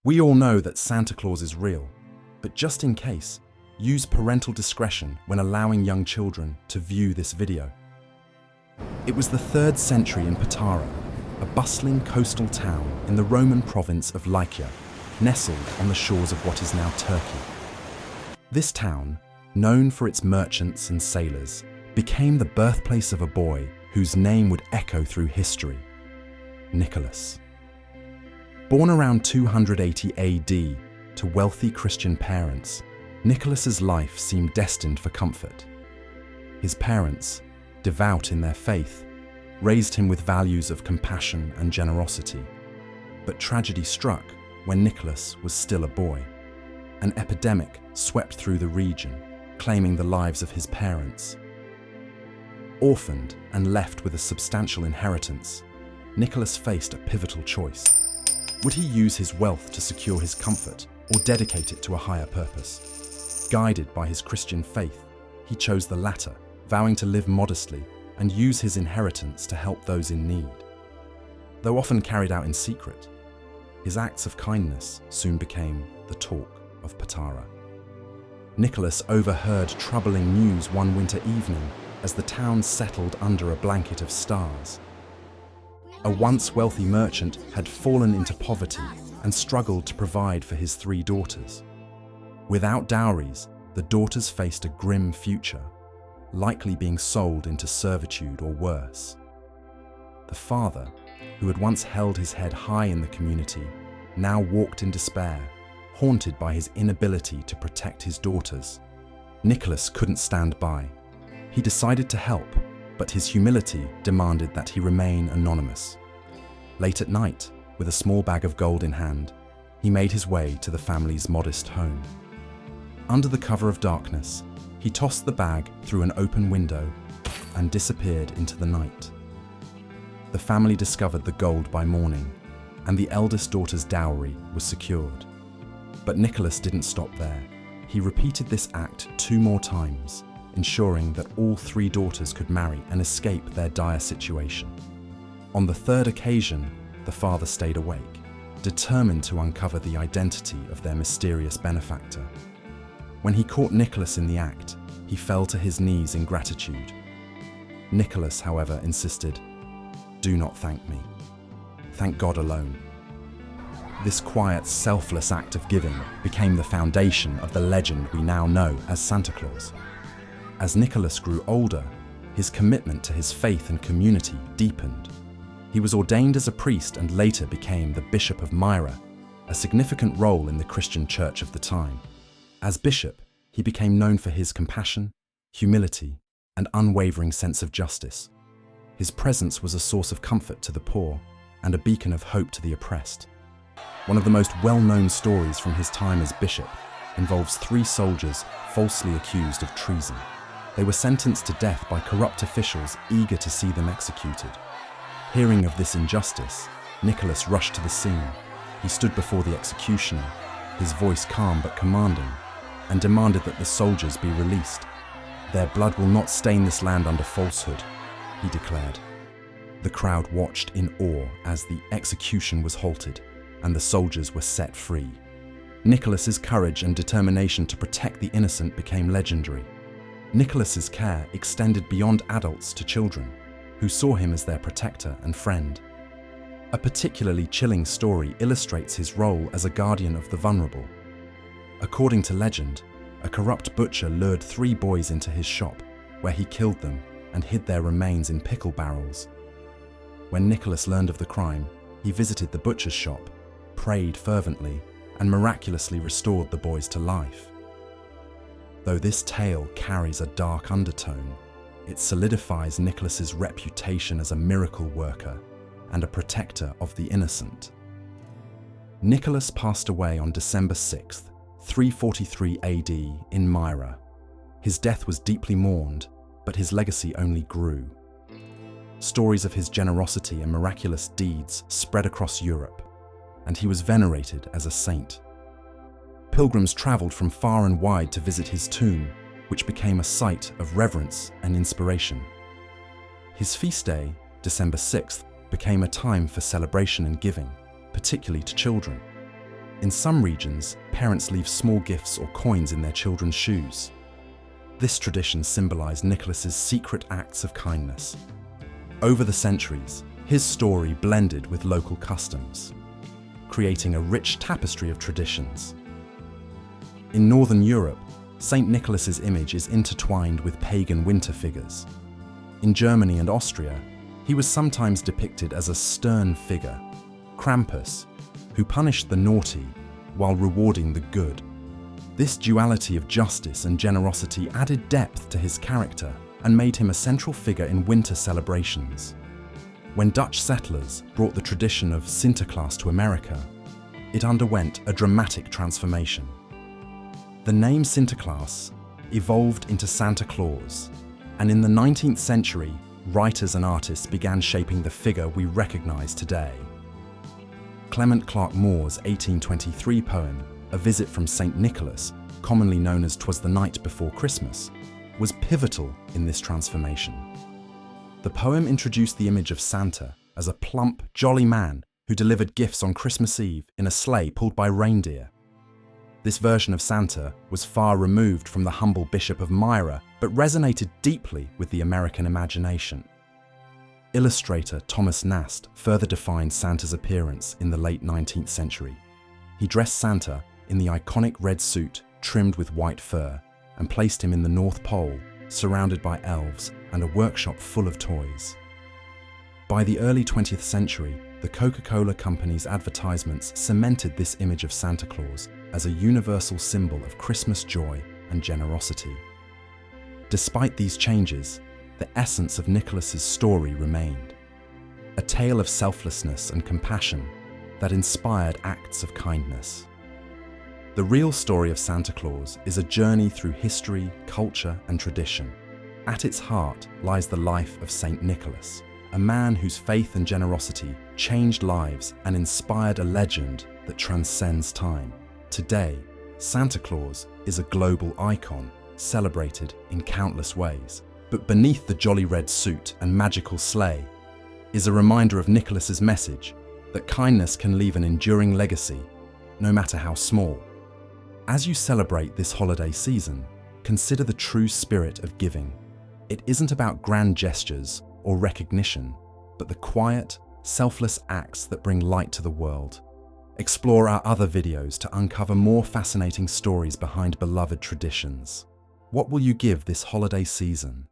We all know that Santa Claus is real, but just in case, use parental discretion when allowing young children to view this video. It was the 3rd century in Patara, a bustling coastal town in the Roman province of Lycia, nestled on the shores of what is now Turkey. This town, known for its merchants and sailors, became the birthplace of a boy whose name would echo through history: Nicholas. Born around 280 AD to wealthy Christian parents, Nicholas's life seemed destined for comfort. His parents, devout in their faith, raised him with values of compassion and generosity. But tragedy struck when Nicholas was still a boy. An epidemic swept through the region, claiming the lives of his parents. Orphaned and left with a substantial inheritance, Nicholas faced a pivotal choice. Would he use his wealth to secure his comfort or dedicate it to a higher purpose? Guided by his Christian faith, he chose the latter, vowing to live modestly and use his inheritance to help those in need. Though often carried out in secret, his acts of kindness soon became the talk of Patara. Nicholas overheard troubling news one winter evening as the town settled under a blanket of stars. A once wealthy merchant had fallen into poverty and struggled to provide for his 3 daughters. Without dowries, the daughters faced a grim future, likely being sold into servitude or worse. The father, who had once held his head high in the community, now walked in despair, haunted by his inability to protect his daughters. Nicholas couldn't stand by. He decided to help, but his humility demanded that he remain anonymous. Late at night, with a small bag of gold in hand, he made his way to the family's modest home. Under the cover of darkness, he tossed the bag through an open window and disappeared into the night. The family discovered the gold by morning, and the eldest daughter's dowry was secured. But Nicholas didn't stop there. He repeated this act 2 more times, ensuring that all 3 daughters could marry and escape their dire situation. On the 3rd occasion, the father stayed awake, determined to uncover the identity of their mysterious benefactor. When he caught Nicholas in the act, he fell to his knees in gratitude. Nicholas, however, insisted, "Do not thank me. Thank God alone." This quiet, selfless act of giving became the foundation of the legend we now know as Santa Claus. As Nicholas grew older, his commitment to his faith and community deepened. He was ordained as a priest and later became the Bishop of Myra, a significant role in the Christian church of the time. As bishop, he became known for his compassion, humility, and unwavering sense of justice. His presence was a source of comfort to the poor and a beacon of hope to the oppressed. One of the most well-known stories from his time as bishop involves 3 soldiers falsely accused of treason. They were sentenced to death by corrupt officials eager to see them executed. Hearing of this injustice, Nicholas rushed to the scene. He stood before the executioner, his voice calm but commanding, and demanded that the soldiers be released. "Their blood will not stain this land under falsehood," he declared. The crowd watched in awe as the execution was halted and the soldiers were set free. Nicholas's courage and determination to protect the innocent became legendary. Nicholas's care extended beyond adults to children, who saw him as their protector and friend. A particularly chilling story illustrates his role as a guardian of the vulnerable. According to legend, a corrupt butcher lured 3 boys into his shop, where he killed them and hid their remains in pickle barrels. When Nicholas learned of the crime, he visited the butcher's shop, prayed fervently, and miraculously restored the boys to life. Though this tale carries a dark undertone, it solidifies Nicholas's reputation as a miracle worker and a protector of the innocent. Nicholas passed away on December 6, 343 AD in Myra. His death was deeply mourned, but his legacy only grew. Stories of his generosity and miraculous deeds spread across Europe, and he was venerated as a saint. Pilgrims traveled from far and wide to visit his tomb, which became a site of reverence and inspiration. His feast day, December 6th, became a time for celebration and giving, particularly to children. In some regions, parents leave small gifts or coins in their children's shoes. This tradition symbolized Nicholas's secret acts of kindness. Over the centuries, his story blended with local customs, creating a rich tapestry of traditions. In Northern Europe, Saint Nicholas's image is intertwined with pagan winter figures. In Germany and Austria, he was sometimes depicted as a stern figure, Krampus, who punished the naughty while rewarding the good. This duality of justice and generosity added depth to his character and made him a central figure in winter celebrations. When Dutch settlers brought the tradition of Santa Claus to America, it underwent a dramatic transformation. The name Santa Claus evolved into Santa Claus, and in the 19th century, writers and artists began shaping the figure we recognize today. Clement Clarke Moore's 1823 poem, A Visit from St. Nicholas, commonly known as "'Twas the Night Before Christmas, was pivotal in this transformation. The poem introduced the image of Santa as a plump, jolly man who delivered gifts on Christmas Eve in a sleigh pulled by reindeer. This version of Santa was far removed from the humble Bishop of Myra, but resonated deeply with the American imagination. Illustrator Thomas Nast further defined Santa's appearance in the late 19th century. He dressed Santa in the iconic red suit trimmed with white fur and placed him in the North Pole, surrounded by elves and a workshop full of toys. By the early 20th century, the Coca-Cola company's advertisements cemented this image of Santa Claus as a universal symbol of Christmas joy and generosity. Despite these changes, the essence of Nicholas's story remained, a tale of selflessness and compassion that inspired acts of kindness. The real story of Santa Claus is a journey through history, culture, and tradition. At its heart lies the life of Saint Nicholas, a man whose faith and generosity changed lives and inspired a legend that transcends time. Today, Santa Claus is a global icon, celebrated in countless ways. But beneath the jolly red suit and magical sleigh is a reminder of Nicholas's message that kindness can leave an enduring legacy, no matter how small. As you celebrate this holiday season, consider the true spirit of giving. It isn't about grand gestures or recognition, but the quiet, selfless acts that bring light to the world. Explore our other videos to uncover more fascinating stories behind beloved traditions. What will you give this holiday season?